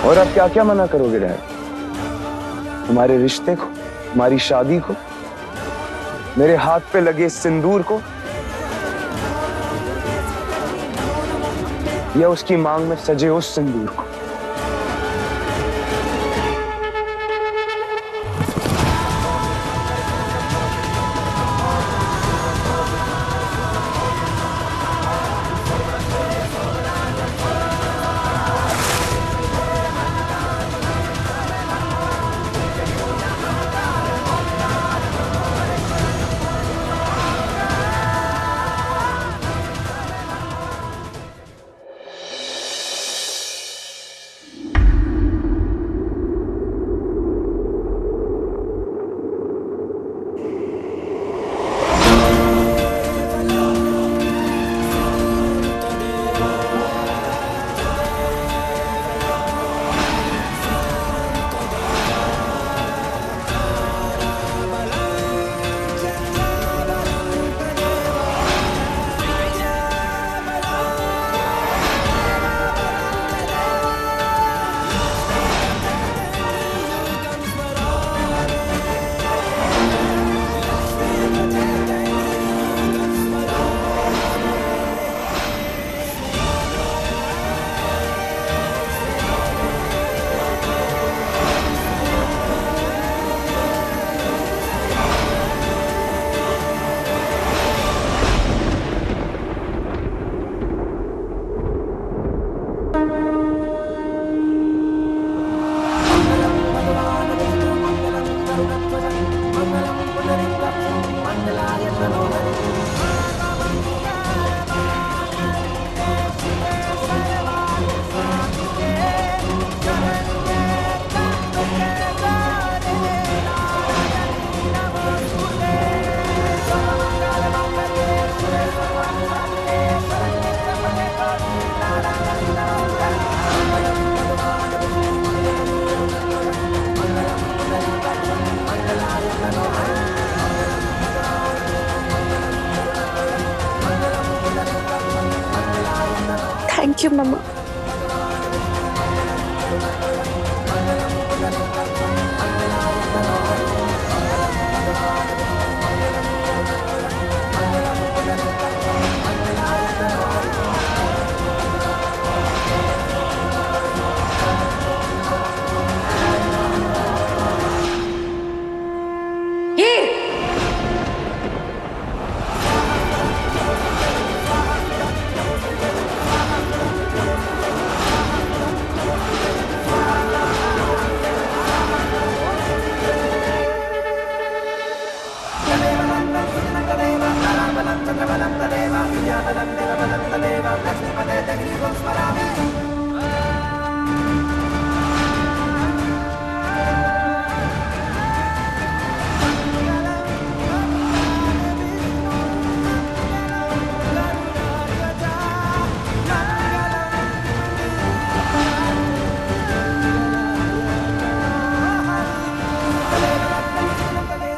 और अब क्या क्या मना करोगे डैड? तुम्हारे रिश्ते को, हमारी शादी को, मेरे हाथ पे लगे सिंदूर को, या उसकी मांग में सजे उस सिंदूर को? थैंक यू मम्मा।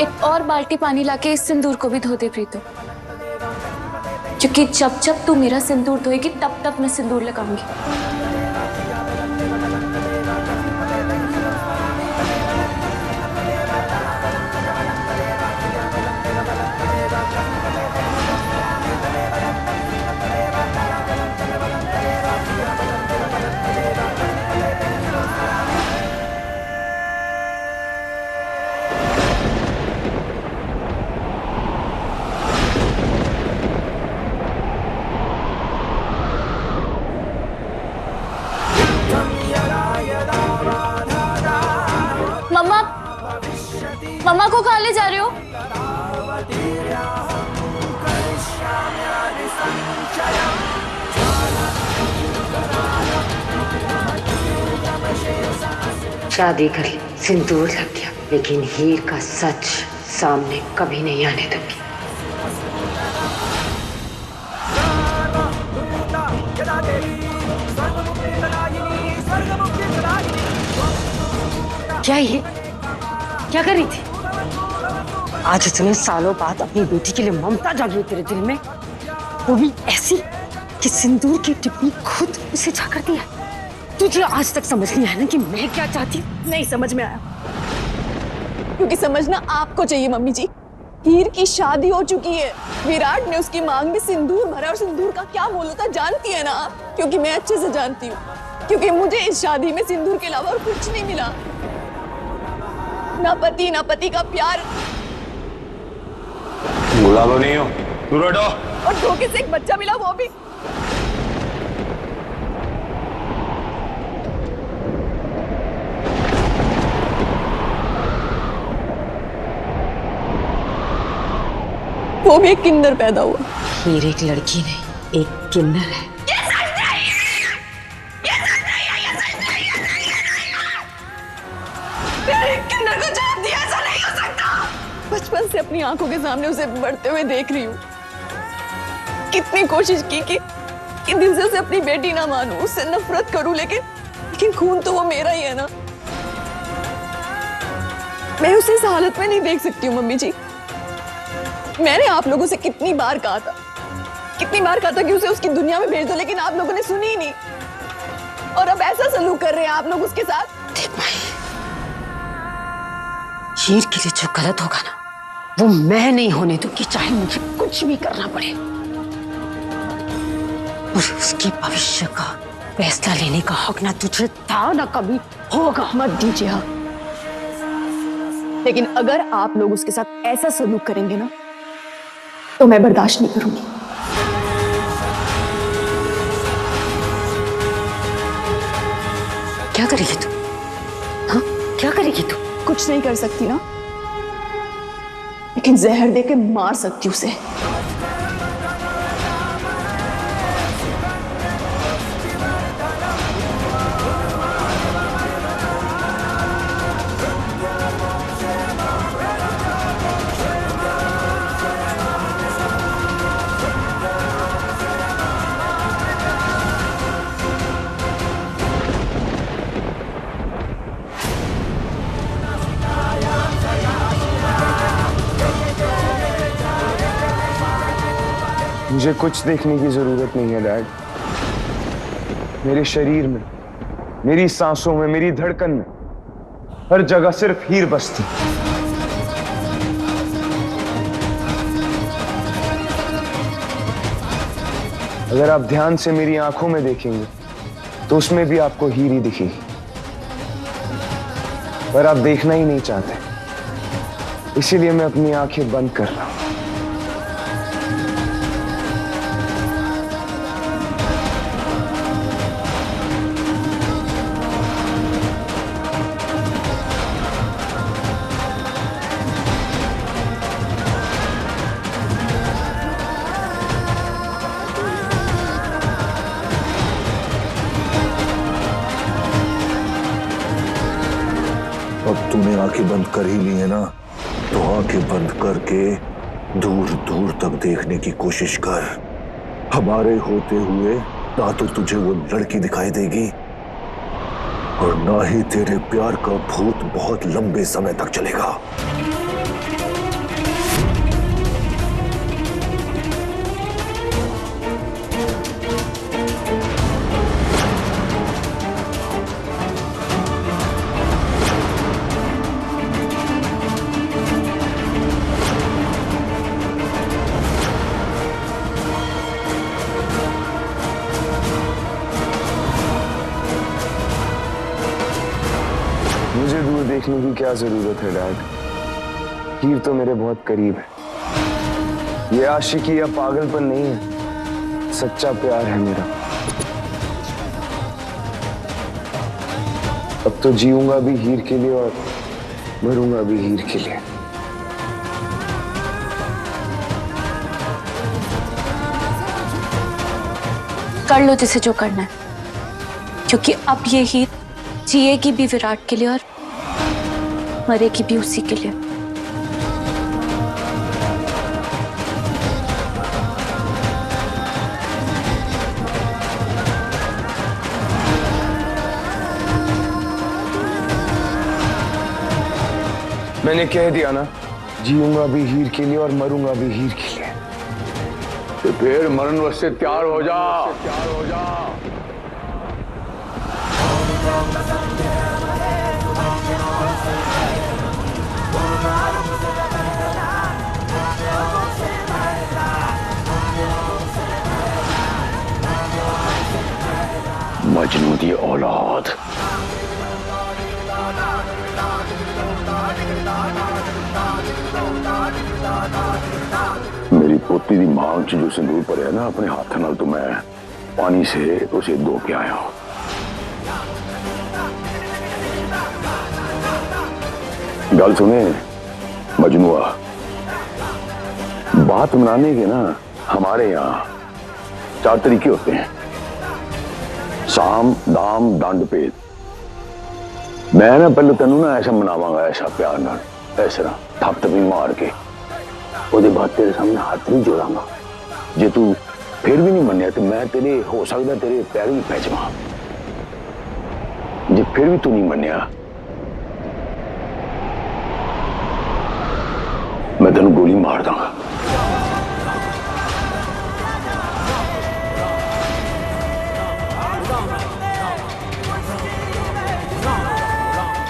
एक और बाल्टी पानी लाके इस सिंदूर को भी धो दे प्रीतो, क्योंकि जब जब तू मेरा सिंदूर धोएगी तब तब मैं सिंदूर लगाऊंगी। मम्मा, मम्मा को कहाँ ले जा रहे हो? शादी कर ली, सिंदूर लग गया, लेकिन हीर का सच सामने कभी नहीं आने दूंगी। क्या ये क्या कर रही थी? आज इतने सालों बाद अपनी बेटी के लिए ममता जागी तेरे दिल में, वो भी ऐसी कि सिंदूर की टिप्पणी खुद उसे जा कर दिया। तुझे आज तक समझ नहीं आया ना कि मैं क्या चाहती हूँ? नहीं समझ में आया, क्योंकि समझना आपको चाहिए मम्मी जी। हीर की शादी हो चुकी है, विराट ने उसकी मांग में सिंदूर भरा, और सिंदूर का क्या मोल होता है जानती है ना आप? क्योंकि मैं अच्छे से जानती हूँ, क्योंकि मुझे इस शादी में सिंदूर के अलावा और कुछ नहीं मिला। ना पति ना पति का प्यार, गुलाबो नहीं हो, दूर हटो। और धोखे से एक बच्चा मिला, वो भी एक किन्नर पैदा हुआ। हीर एक लड़की नहीं, एक किन्नर है। किन्नर को जन्म दिया, ऐसा नहीं हो सकता। बचपन से अपनी आंखों के सामने उसे बढ़ते हुए देख रही हूँ। कितनी कोशिश की कि दिल से उसे अपनी बेटी ना मानूं, उससे नफरत करूं, लेकिन खून तो वो मेरा ही है ना। मैं उसे इस हालत में नहीं देख सकती हूँ मम्मी जी। मैंने आप लोगों से कितनी बार कहा था कि उसे उसकी दुनिया में भेज दो, लेकिन आप लोगों ने सुनी ही नहीं। और अब ऐसा सलूक कर रहे हैं आप लोग उसके साथ। देख माही, हीर के लिए जो गलत होगा ना, वो मैं नहीं होने दूंगी, चाहे मुझे कुछ भी करना पड़े। और उसके भविष्य का फैसला लेने का हक ना तुझे था ना कभी होगा। मत दीजिए हाँ। लेकिन अगर आप लोग उसके साथ ऐसा सलूक करेंगे ना, तो मैं बर्दाश्त नहीं करूंगी। क्या करेगी तू? हाँ, क्या करेगी तू? कुछ नहीं कर सकती ना, लेकिन जहर दे के मार सकती हूँ उसे। मुझे कुछ देखने की जरूरत नहीं है डैड। मेरे शरीर में, मेरी सांसों में, मेरी धड़कन में, हर जगह सिर्फ हीर बसती। अगर आप ध्यान से मेरी आंखों में देखेंगे तो उसमें भी आपको हीर ही दिखेगी, पर आप देखना ही नहीं चाहते, इसीलिए मैं अपनी आंखें बंद कर रहा हूं। अब तूने आंखें बंद कर ही ली है ना, तो आंखें बंद करके दूर दूर तक देखने की कोशिश कर। हमारे होते हुए ना तो तुझे वो लड़की दिखाई देगी, और ना ही तेरे प्यार का भूत बहुत लंबे समय तक चलेगा। मुझे दूर देखने की क्या जरूरत है डैड? हीर तो मेरे बहुत करीब है। ये आशिकी या पागलपन नहीं है, सच्चा प्यार है मेरा। अब तो जीऊंगा भी हीर के लिए और मरूंगा भी हीर के लिए। कर लो जिसे जो करना है, क्योंकि अब ये हीर जिएगी भी विराट के लिए और मरेगी भी उसी के लिए। मैंने कह दिया ना, जीऊंगा भी हीर के लिए और मरूंगा भी हीर के लिए। तो फिर मरण वश से तैयार हो जा। मजनू दी औलाद। मेरी पोती दी मांग च जो सिंदूर भरिया ना अपने हाथ नाल, तो मैं पानी से उसे धो के आया हूं। गल सुने मजनुआ, बात मनाने के ना हमारे यहाँ 4 तरीके होते हैं, साम दाम दंड भेद। मैं ना पहले तेन ना ऐसा मनावांगा, ऐसा प्यार नाल, इस तरह थपथपी मार के, उसके बाद तेरे सामने हाथ नहीं जोड़ांगा। जे तू फिर भी नहीं मनिया तो मैं तेरे हो सकता तेरे पैर भी पै जावां। जे फिर भी तू नहीं मनिया मैं तेन गोली मार दूंगा।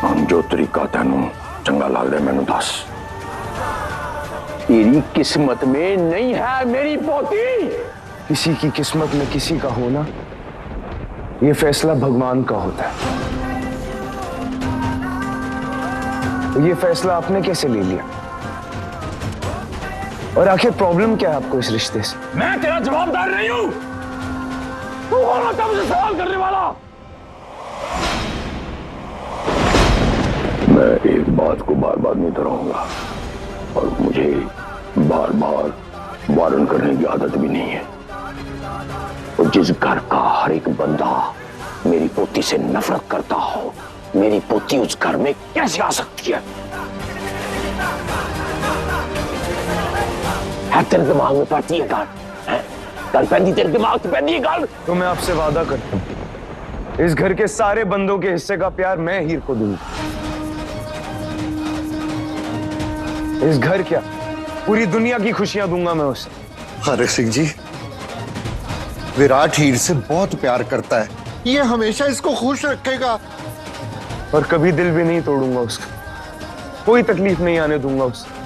हम जो तरीका तेनू चंगा लगता है मैनू दस। तेरी किस्मत में नहीं है मेरी पोती। किसी की किस्मत में किसी का होना, ये फैसला भगवान का होता है। तो ये फैसला आपने कैसे ले लिया? और आखिर प्रॉब्लम क्या है आपको इस रिश्ते से? मैं तेरा जवाबदार नहीं हूं। तू कौन होता है मुझे सवाल करने वाला? मैं एक बात को बार बार नहीं दोहराऊंगा और मुझे बार बार वारन करने की आदत भी नहीं है। और जिस घर का हर एक बंदा मेरी पोती से नफरत करता हो, मेरी पोती उस घर में कैसे आ सकती है? तेरे दिमाग में पड़ती है गाल? गल पैंदी तेरे दिमाग में पैंदी है गाल? तो मैं आपसे वादा करता हूं, इस घर के सारे बंदों के हिस्से का प्यार मैं हीर को दूंगा। इस घर क्या, पूरी दुनिया की खुशियां दूंगा मैं उसे। हरे सिंह जी, विराट हीर से बहुत प्यार करता है, ये हमेशा इसको खुश रखेगा। और कभी दिल भी नहीं तोड़ूंगा उसका, कोई तकलीफ नहीं आने दूंगा उसे।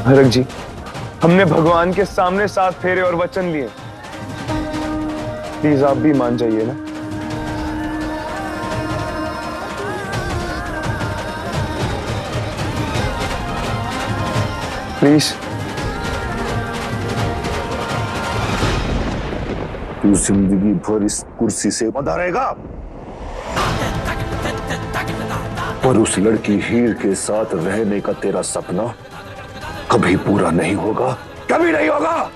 हरक जी, हमने भगवान के सामने 7 फेरे और वचन लिए, प्लीज आप भी मान जाइए ना। प्लीज। तू जिंदगी भर इस कुर्सी से बंधा रहेगा और उस लड़की हीर के साथ रहने का तेरा सपना कभी पूरा नहीं होगा, कभी नहीं होगा।